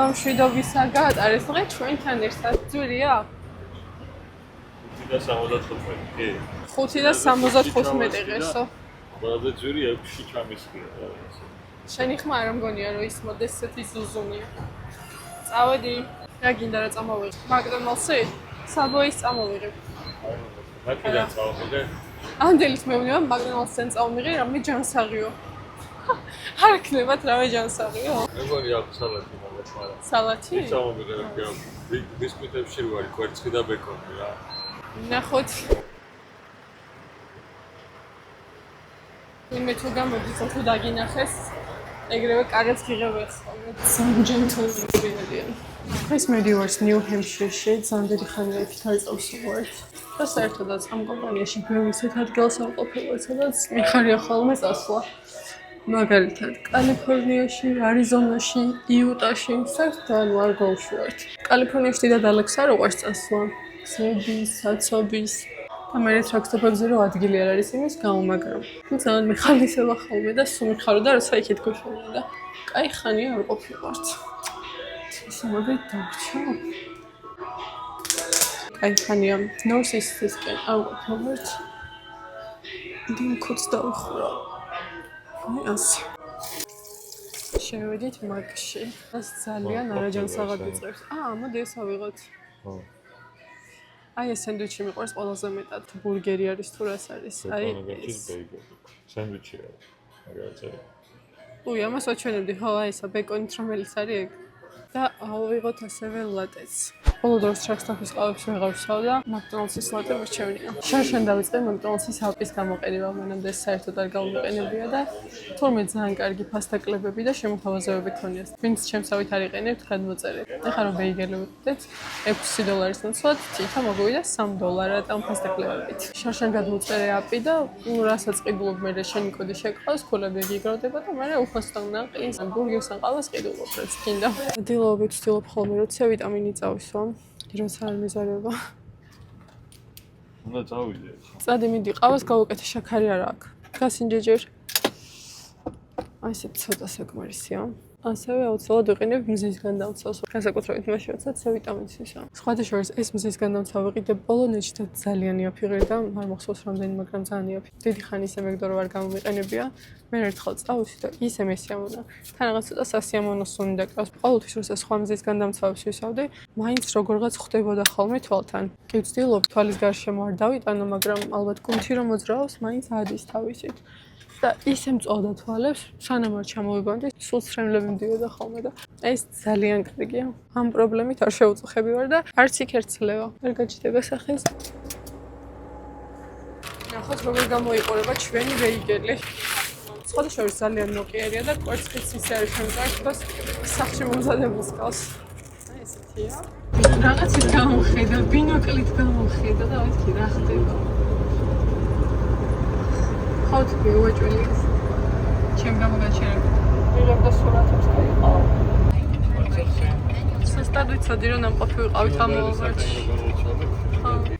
სამშვიდობისა გაატარეს დღე ჩვენთან ერთად ძვირია? 5 და 75 ღირსო. ყველაზე ძვირი 6-ში ჩამისხია. შენი ხმა არ მგონია რომ ის მოდეს ესეთი ზუზუნია. წავედი. რა გინდა რა წამოვიღე? მაკდონალდსი? საბოის წამოვიღე. მაკიდან წავიღე. ამდენიც მეუბნება მაკდონალდსიდან წავიღე რამე ჯანსაღიო. არ ქნებათ რამე ჯანსაღიო? მეგონი აქვს სალათი მაგათ მაგრამ. სალათი? წავიღე რა ბისკვიტებში რო არის კვერცხი და ბეკონი რა. ნახოთ. მე თუ გამოდით თუ დაგინახეს ეგრევე კარგად გიღებთ ხოლმე. სამჯენთონია. ეს მედივარს ნიუ ჰემპშირში, ძალიან დიდი ხანია იქით არის წავსვართ. და საერთოდაც ამ კომპანიაში ბევრი ისეთ ადგილს არ ყოფილა, სადაც მიხარია ხოლმე წასვლა. მაგალითად, კალიფორნიაში, არიზონაში, იუტაში, საერთოდ არ გავუშვართ. კალიფორნიაში დიდად ალექს არ უყვარს წასვლა. გზების, საცობის და მე ტრაქტორებზე რო ადგილი არ არის იმის გამო, მაგრამ ძალიან მიხალისება ხოლმე და სულ მიხარდა როცა იქით გვიშვენია და კაი ხანია არ ყოფილვართ. ისე მაგით დაგვრჩა. კაი ხანია North East-ისკენ არ ყოფილვართ. დინკოც დავხურა. ასე. შევედით მაგში. ეს ძალიან არაჯანსაღად ვიწყებს. მოდი ეს ავიღოთ. ხო. აი ეს სენდვიჩი მიყვარს ყველაზე მეტად. ბურგერი არის თუ რას არის? აი ეს სენდვიჩი არის. მაგალითად. უი, ამას ვაჩვენებდი, ხო, აი ესა ბეკონით რომელიც არის ეგ. და ავიღოთ ასევე ლატეც. ბოლო დროს ჩაკსტაფის ყავებს ვეღარ ვსვავ და მაკდონალდსის ლატე მირჩევნია. შარშან დავიწყე მაკდონალდსის აპის გამოყენება, მანამდე საერთოდ არ გამომიყენებია და თორმე ძალიან კარგი ფასტაკლებები და შემოთავაზებები ქონია. ვინც ჩემსავით არ იყენებთ, გადმოწერეთ. ეხლა რომ ბეიგელი ვიყიდეთ, $6 ნაცვლად, თითო მოგივიდა $3 ამ ფასტაკლებებით. შარშან გადმოწერე აპი და რასაც ყიდულობ მე შენი კოდი შეკყავს, ქულები გიგროვდება და მე უფასთან ნაყინს, ბურგერს ან ყავას ყიდულობ, რაც გინდა. დილობით ვცდილობ ხოლმე რომ C ვიტამინი წავისვა, როცა არ მეზარება. უნდა წავიდე. წადი მიდი, ყავას გავუკეთე, შაქარი არ აქვს. გასინჯე ჯერ. აი ესე ცოტა საკმარისია. ასევე აუცილებლად ვიყენებ მზის განდამცავს. განსაკუთრებით მაშინ, როცა C ვიტამინს ვისვა. სხვადასხვა ეს მზის განდამცავ ვიყიდე ბოლო ნეჩით ძალიან იაფიღე და არ მახსოვს რამდენი, მაგრამ ძალიან იაფი. დიდი ხანი ისე მეგდო რომ არ გამომიყენებია. მე ერთხელ წავისი და ისე მესიამონა. თან რაღაც ცოტა სასიამოვნოს უნდა გყავს. ყოველთვის როცა სხვა მზის განდამცავებს ვისავდი, მაინც როგორღაც ხვდებოდა ხოლმე თვალთან. კი ვცდილობ თვალის გარშემო არ დავიტანო, მაგრამ ალბათ კუნთი რომ მოძრაობს, მაინც ადის თავისით. და ისე მწვავდა თვალებს, სანამ არ ჩამოვიბანდი, სულ ცრემლები მდიოდა ხოლმე და ეს ძალიან კარგია. ამ პრობლემით არ შევუწუხები ვარ და არც იქ ერცლება. არ გაჩნდება სახეს. ნახოთ როგორ გამოიყურება ჩვენი ბეიგელი. სხვადასხვა ძალიან მოკიერია და კვერცხიც ისე არის შემოწარდეს სახში მომზადებულს ყავს. აი ესეთია. რაღაცით გამოხედა, ბინოკლით გამოხედა და მეთქი რა ხდება. ხავთ ვეუეჭველი ეს. ჩემ გამოგაჩერებ. ვიღებ და სურათებს გაიყავ. სასტად ვიცოდი რომ ნამყოფი ვიყავით ამ მომავალში.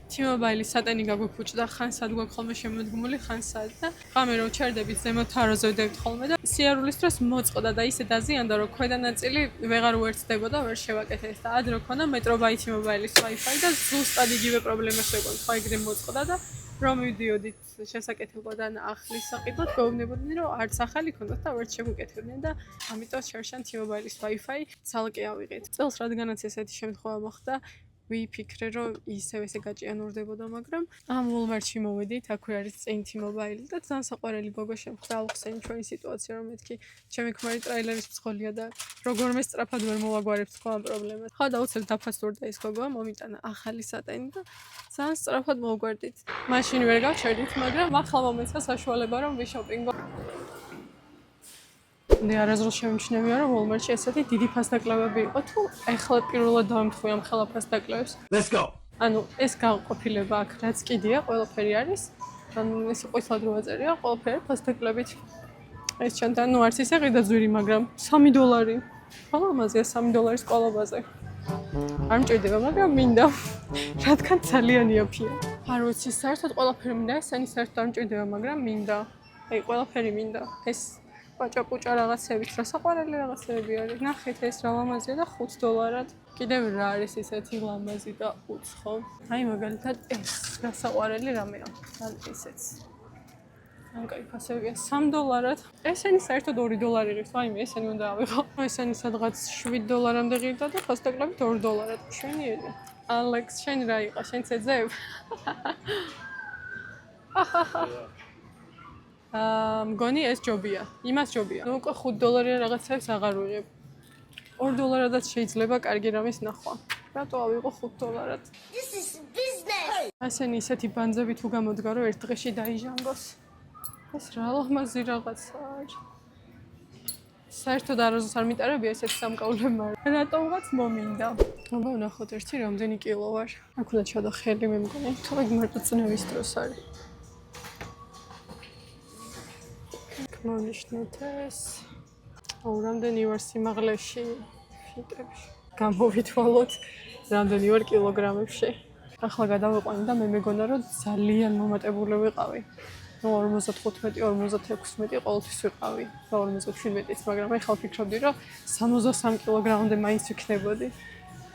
T-Mobile-ის სატენი გაგვიფუჭდა, ხან სად გვაქვს ხოლმე შემოდგმული, ხან სად და ღამე რო ჩერდებით ზემოთ აროზევდებით ხოლმე და სიარულის დროს მოწყდა და ისე დაზიანდა რომ ქვედა ნაწილი ვეღარ უერთდებოდა, ვერ შევაკეთეს და ადრე ქონა მეტრობაი T-Mobile-ის Wi-Fi და ზუსტად იგივე პრობლემას ვეკონთ, ხო ეგრე მოწყდა და რომ მივდიოდით შესაკეთებოდან ახლის საყიდლად გვეუბნებოდნენ რომ არც ახალი ქონდათ და ვერც შემოკეთებდნენ და ამიტომ შარშან T-Mobile-ის Wi-Fi ცალკე ავიღეთ. წელს რადგანაც ესეთი შემთხვევა მოხდა, ვიფიქრე რომ ისევ ესე გაჭიანურდებოდა, მაგრამ ამ Walmart-ში მოვედით, აქვე არის წინ T-Mobile და ძალიან საყვარელი გოგო შემხვდა ახსენი ჩვენი სიტუაცია, რომ მეთქი ჩემი ქმარი ტრეილერის მძღოლია და როგორმე სწრაფად ვერ მოვაგვარებთ ხო ამ პრობლემას. ხო დაუცილებლად დაფასურდა ეს გოგო, მომიტანა ახალი სატენი და ძალიან სწრაფად მოვგვარდით. მაშინ ვერ გავჩერდით, მაგრამ ახლა მომეცა საშუალება რომ ვიშოპინგო. მე არასდროს შემჩნევია რომ Walmart-ში ესეთი დიდი ფასდაკლებები იყო თუ ეხლა პირველად დავემთხვი ამ ხელა ფასდაკლებს. Let's go. ანუ ეს გაყოფილება აქ რაც კიდია, ყველაფერი არის. ანუ ეს ყვითლად რო აწერია, ყველაფერი ფასდაკლებით. ეს ჩანდა, ну არც ისე ყიდა ძვირი, მაგრამ $3. ხო, ამაზეა $3 ყოლობაზე. არ მჭირდება, მაგრამ მინდა. რადგან ძალიან იაფია. არ ვიცი, საერთოდ ყველაფერი მინდა, ესენი საერთოდ არ მჭირდება, მაგრამ მინდა. აი, ყველაფერი მინდა. ეს პაჭაპუჭა რაღაცებით, რა საყვარელი რაღაცები არის. ნახეთ ეს რა ლამაზია და $5. კიდევ რა არის ისეთი ლამაზი და უცხო. აი მაგალითად ეს რა საყვარელი რამეა. ან ესეც. ან კაი ფასებია $3. ესენი საერთოდ $2 ღირს. ვაიმე, ესენი უნდა ავიღო. ესენი სადღაც $7-მდე ღირდა და ფასდაკლებით $2. შენიერი. ალექს, შენ რა იყო? შენ ცეძებ? მგონი ეს ჯობია. იმას ჯობია. ნუ უკვე $5 რაღაცებს აღარ ვიღებ. $2-დან შეიძლება კარგი რამის ნახვა. რატო ავიღო $5? This is business. ასენი ისეთი ბანძები თუ გამოდგა რომ ერთ დღეში დაიჟანგოს. ეს რა ლამაზი რაღაცა არის. საერთოდ არასდროს არ მიტარებია ესეთ სამკაულებ, მაგრამ რატომღაც მომინდა. აბა ვნახოთ ერთი რამდენი კილო ვარ. აქ უნდა ჩადო ხელი მე მგონი, თუ ეგ მარტო წნევის დროს არის. მოვნიშნოთ ეს. აუ, რამდენი ვარ სიმაღლეში, ფიტებში. გამოვითვალოთ, რამდენი ვარ კილოგრამებში. ახლა გადავიყვანი და მე მეგონა რომ ძალიან მომატებული ვიყავი. 55-56 ყოველთვის ვიყავი. 57-იც, მაგრამ ახლა ვფიქრობდი რომ 63 კილოგრამამდე მაინც ვიქნებოდი.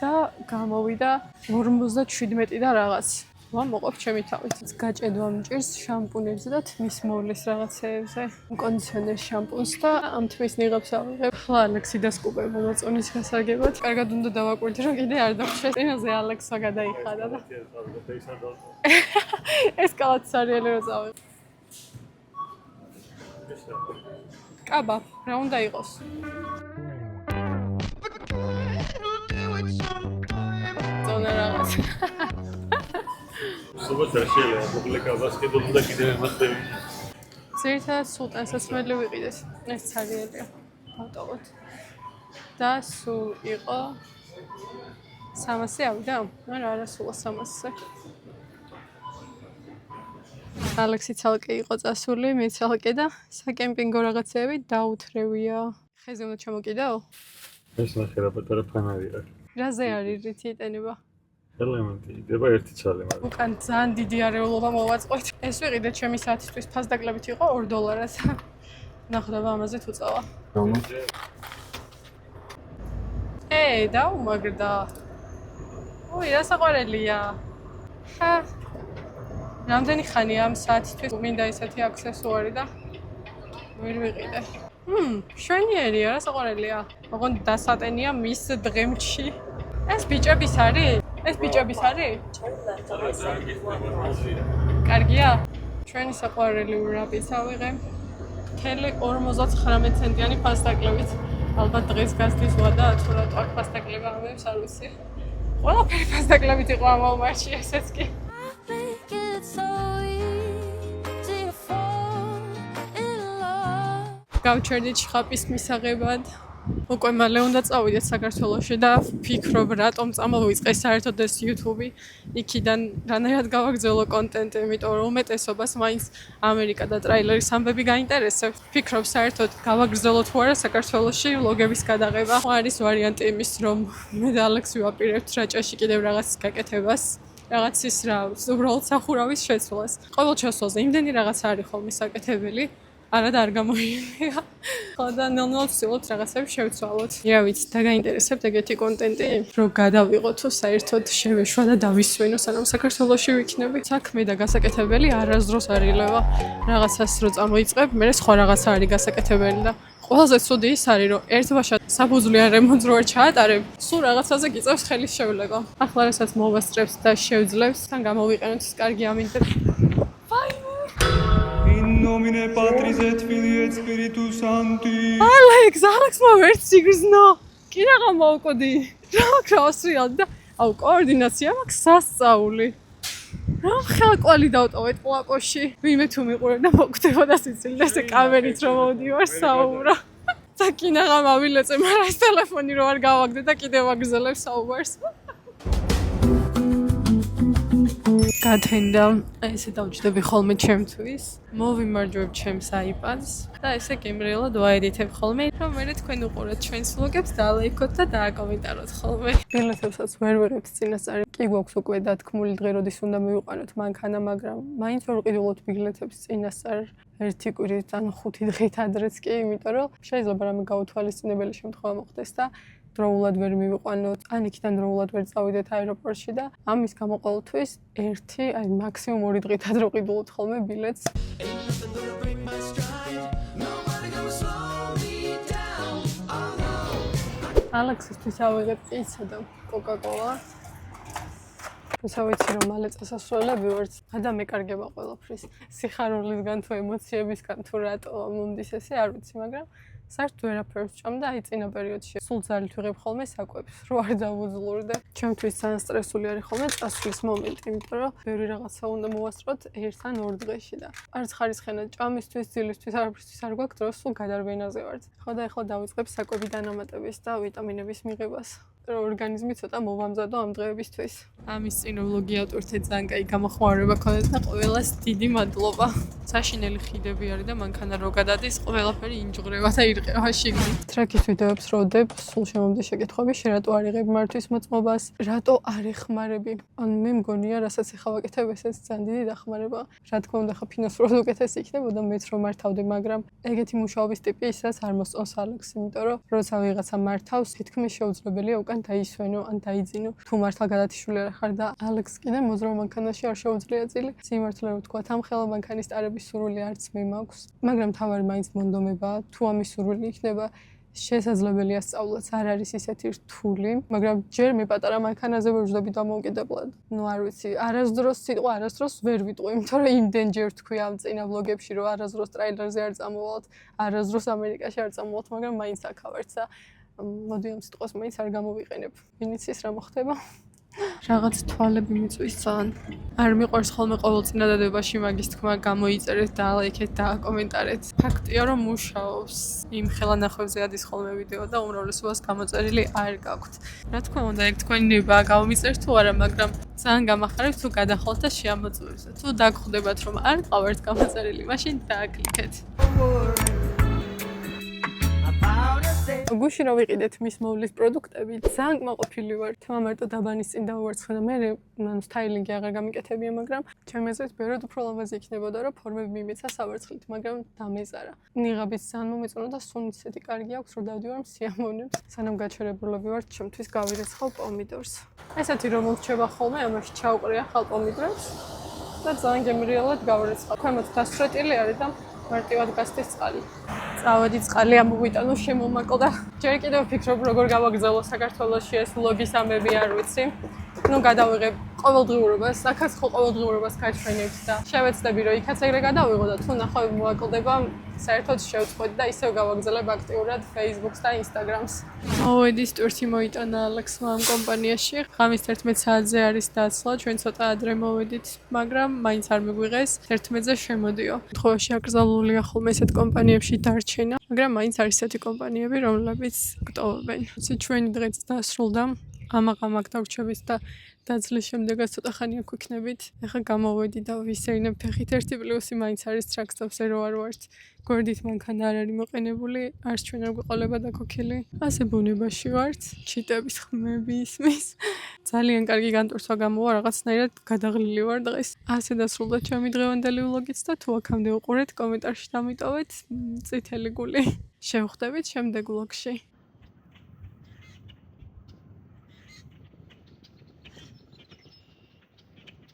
და გამოვიდა 57 და რაღაც. მოყვებ ჩემი თავით. გაჭედვა მჭირს შამპუნებზე და თმის მოვლის რაღაცეებზე. კონდიციონერ შამპუნს და ამ თმის ნიღაბს ავიღებ. ახლა ალექსი დასკუპებ მომაწონის გასაგებად. კარგად უნდა დავაკვირდე რომ კიდე არ დავხშე. წინაზე ალექსა გადაიხადა და ეს კალათი სარიელი რო წავიღე. კაბა, რა უნდა იყოს? ზონა რაღაც. სულ შეიძლება მოკლეკავას კიდევ და კიდევ ემასტები. ზერთად სულ ტანსაცმელი ვიყიდეს. ეს სარიელია. ავტოვოთ. და სულ იყო 300 ავიდა? არა, არა სულ 300. ალექსი ცალკე იყო წასული, მე ცალკე და საკემპინგო რაღაცეები დაუთრევია. ხეზე უნდა ჩამოკიდაო? ეს ნახე რა პატარა ფანარი აქვს. რაზე არის რითი იტენება? ელემენტი იდება ერთი ცალი მაგრამ. უკან ძალიან დიდი არეულობა მოვაწყოთ. ეს ვიყიდე ჩემი საათისთვის ფასდაკლებით იყო $2. ნახდება ამაზე თუ წავა. დაუმაგრდა. ოი, რა საყვარელია. ხა. რამდენი ხანი ამ საათისთვის მინდა ისეთი აქსესუარი და ვერ ვიყიდე. შვენიერია, რა საყვარელია. ოღონდ დასატენია მის დღემში. ეს ბიჭების არის? ეს ბიჭების არის? კარგია? ჩვენი საყვარელი ვრაპიც ავიღე. მთელი 59 ცენტიანი ფასდაკლებით. ალბათ დღეს გასდისვა და თუ რატო აქ ფასდაკლება ამებს არ ვიცი. ყველაფერი ფასდაკლებით იყო ამ Walmart-ში ესეც კი. გავჩერდით შხაპის მისაღებად. უკვე მალე უნდა წავიდეთ საქართველოში და ვფიქრობ რატომ წამოვიწყე საერთოდ ეს YouTube-ი. იქიდან რანაირად გავაგრძელო კონტენტი, იმიტომ რომ უმეტესობას მაინც ამერიკა და ტრეილერის ამბები გაინტერესებს. ვფიქრობ საერთოდ გავაგრძელო თუ არა საქართველოში ვლოგების გადაღება. არის ვარიანტი იმის რომ მე და ალექსი ვაპირებთ რაჭაში კიდევ რაღაც გაკეთებას. რაღაც ის რა, უბრალოდ სახურავის შეცვლას. ყოველ ჩასვლაზე იმდენი რაღაც არის ხოლმე საკეთებელი. არა და არ გამოივლია. ხო და ნელ-ნელა ვცდილობთ რაღაცებს შევცვალოთ. რა ვიცი, დაგაინტერესებთ ეგეთი კონტენტი, რომ გადავიღოთ თუ საერთოდ შევეშვა და დავისვენო, სანამ საქართველოში ვიქნები. საქმე და გასაკეთებელი არასდროს არ ილევა. რაღაცას რო წამოიწყებ, მე სხვა რაღაცა არის გასაკეთებელი და ყველაზე ცუდი ის არის, რომ ერთბაშად საფუძვლიან რემონტს რო არ ჩაატარებ, სულ რაღაცაზე გიწევს ხელის შევლება. ახლა რასაც მოვასწრებს და შევძლებს, თან გამოვიყენოთ ის კარგი ამინდები. Nomine Patris et Filii et Spiritus Sancti. Alex, მოვერც იგრძნო. კი რაღა მოვკოდი. რა ქროსრიალ და აუ კოორდინაცია მაქვს სასწაული. რა ხელკვალი დავტოვეთ პლაკოში. ვინმე თუ მიყურებ და მოგხვდებოდა სიცილი და ესე კამერით რომ მოვდივარ საუბრო. და კი რაღა მავილეწე, მაგრამ ეს ტელეფონი რო არ გავაგდე და კიდევ აგზელებ საუბარს. გათენდა ესე დავჯდები ხოლმე ჩემთვის მოვიმარჯვებ ჩემს iPads და ესე გემრიელად ვაედიტებ ხოლმე რომ მე თქვენ უყურეთ ჩვენს ვლოგებს და ლაიქოთ და დააკომენტაროთ ხოლმე ბილეთებსაც ვერ ვიღებთ წინასწარი კი გვაქვს უკვე დათქმული დღე როდის უნდა მივიყვანოთ მანქანა მაგრამ მაინც ვერ ვყიდულობთ ბილეთებს წინასწარ ერთი კვირით ან 5 დღით ადრეც კი იმიტომ რომ შეიძლება რამე გაუთვალისწინებელი შემთხვევა მოხდეს და დროულად ვერ მივიყვანოთ, ან იქიდან დროულად ვერ წავიდეთ აეროპორტში და ამის გამო ყოველთვის ერთი, აი მაქსიმუმ 2 დღით ადრე ვყიდულობთ ხოლმე ბილეთს. ალექსისთვის ავიღებ პიცა და კოკა-კოლა. როცა ვიცი რომ მალე წასასვლელები ვართ, გადამეკარგება ყველაფრის. სიხარულისგან თუ ემოციებისგან თუ რატო მომდის ესე არ ვიცი, მაგრამ საერთოდ ვერაფერს ვჭამ და აი წინა პერიოდში სულ ძალით ვიღებ ხოლმე საკვებს, რო არ დავუძლურდე. ჩემთვის ძალიან სტრესული არის ხოლმე წასვლის მომენტი, იმიტომ რომ ბევრი რაღაცა უნდა მოვასწროთ 1 ან 2 დღეში და არც ხარისხენად ჭამისთვის, ძილისთვის, არაფრისთვის არ გვაქვს დრო, სულ გადარბენაზე ვართ. ხო და ეხლა დავიწყებ საკვები დანამატების და ვიტამინების მიღებას. რომ ორგანიზმი ცოტა მოვამზადო ამ დღეებისთვის. ამის წინ ვლოგი ავტორთე ძალიან კაი გამოხმაურება ქონდეთ და ყველას დიდი მადლობა. საშინელი ხიდები არის და მანქანა რო გადადის, ყველაფერი ინჯღრება და ირყევა შიგნით. ტრეკის ვიდეოებს როდებ, სულ შემომდის შეკითხვები, რატო არ იღებ მართვის მოწმობას, რატო არ ეხმარები? ან მე მგონია, რასაც ეხა ვაკეთებ, ესეც ძალიან დიდი დახმარება. რა თქმა უნდა, ხა ფინანსურად უკეთესი იქნებოდა მეც რომ მართავდი, მაგრამ ეგეთი მუშაობის ტიპი ისაც არ მოსწონს ალექს, იმიტომ რომ როცა ვიღაცა მართავს, თითქმის შეუძლებელია უკან დაისვენო ან დაიძინო. თუ მართლა გადათიშული არ ხარ და ალექს კიდე მოძრავ მანქანაში არ შეუძლია წილი. სიმართლე რომ ვთქვა, ამ ხელა მანქანის ტარების სურვილი არც მე მაქვს, მაგრამ თავარი მაინც მონდომებაა. თუ ამის სურვილი იქნება, შესაძლებელია სწავლაც, არ არის ისეთი რთული, მაგრამ ჯერ მე პატარა მანქანაზე ვეძდები დამოუკიდებლად. ნუ არ ვიცი, არასდროს სიტყვა არასდროს ვერ ვიტყვი, იმიტომ რომ იმდენჯერ ვთქვი ამ წინა ვლოგებში, რომ არასდროს ტრეილერზე არ წამოვალთ, არასდროს ამერიკაში არ წამოვალთ, მაგრამ მაინც აქავართ და მოდი ამ სიტყვას მაინც არ გამოვიყენებ. ვინც ის რა მოხდება? რაღაც თვალები მიწვის ძალიან. არ მიყვარს ხოლმე ყოველ წინადადებაში მაგის თქმა გამოიწერეთ და ლაიქეთ და კომენტარეთ. ფაქტია რომ მუშაობს. იმ ხელანახვებზე ადის ხოლმე ვიდეო და უმრავლესობას გამოწერილი არ გაქვთ. რა თქმა უნდა, ეგ თქვენი ნება გამომიწერთ თუ არა, მაგრამ ძალიან გამახარებთ თუ გადახვალთ და შეამოწმებს. თუ დაგხვდებათ რომ არ ყავართ გამოწერილი, მაშინ დააკლიკეთ. გუში რა ვიყიდეთ მის მოვლის პროდუქტები, ძალიან კმაყოფილი ვარ. თმა მარტო დაბანის წინ დავუვარცხე და მე სტაილინგი აღარ გამიკეთებია, მაგრამ ჩემი აზრით ბევრად უფრო ლამაზი იქნებოდა, რომ ფორმები მიმეცა სავარცხლით, მაგრამ დამეზარა. ნიღაბიც ძალიან მომეწონა და სუნიც ისეთი კარგი აქვს, რომ დავდივარ სიამოვნებს. სანამ გაჩერებულები ვართ, ჩემთვის გავირეცხავ პომიდორს. ესეთი რომ მოვჩება ხოლმე, ამაში ჩავყრია ხალ პომიდორს და ძალიან გემრიელად გავირეცხავ. ქვემოთ დასწრეტილი არის და მარტივად გასდის წყალი. წავედი წყალი ამოვიტანო შემომაკლდა. ჯერ კიდევ ვფიქრობ როგორ გავაგრძელო საქართველოში ეს ვლოგის ამბები არ ვიცი. ნუ გადავიღებ ყოველდღიურობას, აქაც ხო ყოველდღიურობას გაჩვენებთ და შევეცდები რომ იქაც ეგრე გადავიღო და თუ ნახვები მოაკლდება, საერთოდ შევწყვეტ და ისევ გავაგრძელებ აქტიურად Facebook-ს და Instagram-ს. მოვედი სტურთი მოიტანა ალექსმა ამ კომპანიაში. ღამის 11 საათზე არის დაცლა, ჩვენ ცოტა ადრე მოვედით, მაგრამ მაინც არ მიგვიღეს. 11-ზე შემოდიო. თხოვაში აკრძალულია ხოლმე ესეთ კომპანიებში დარჩენა, მაგრამ მაინც არის ესეთი კომპანიები, რომლებიც გტოვებენ. ჩვენი დღეც დასრულდა. ამაღამაკ დავრჩებით და დაძლის შემდეგაც ცოტა ხანი აქ ვიქნებით. ეხლა გამოვედი და ვისეირნებ ფეხით 1+, მაინც არის ტრაქსტავზე რო არ ვართ. გვერდით მანქანა არ არის მოყენებული, არც ჩვენ არ გვიყოლება დაქოქილი. ასე ბუნებაში ვართ, ჩიტების ხმები ისმის. ძალიან კარგი განტვირთვა გამოვა, რაღაცნაირად გადაღლილი ვარ დღეს. ასე დასრულდა ჩემი დღევანდელი ვლოგიც და თუ აქამდე უყურეთ, კომენტარში დამიტოვეთ წითელი გული. შევხვდებით შემდეგ ვლოგში.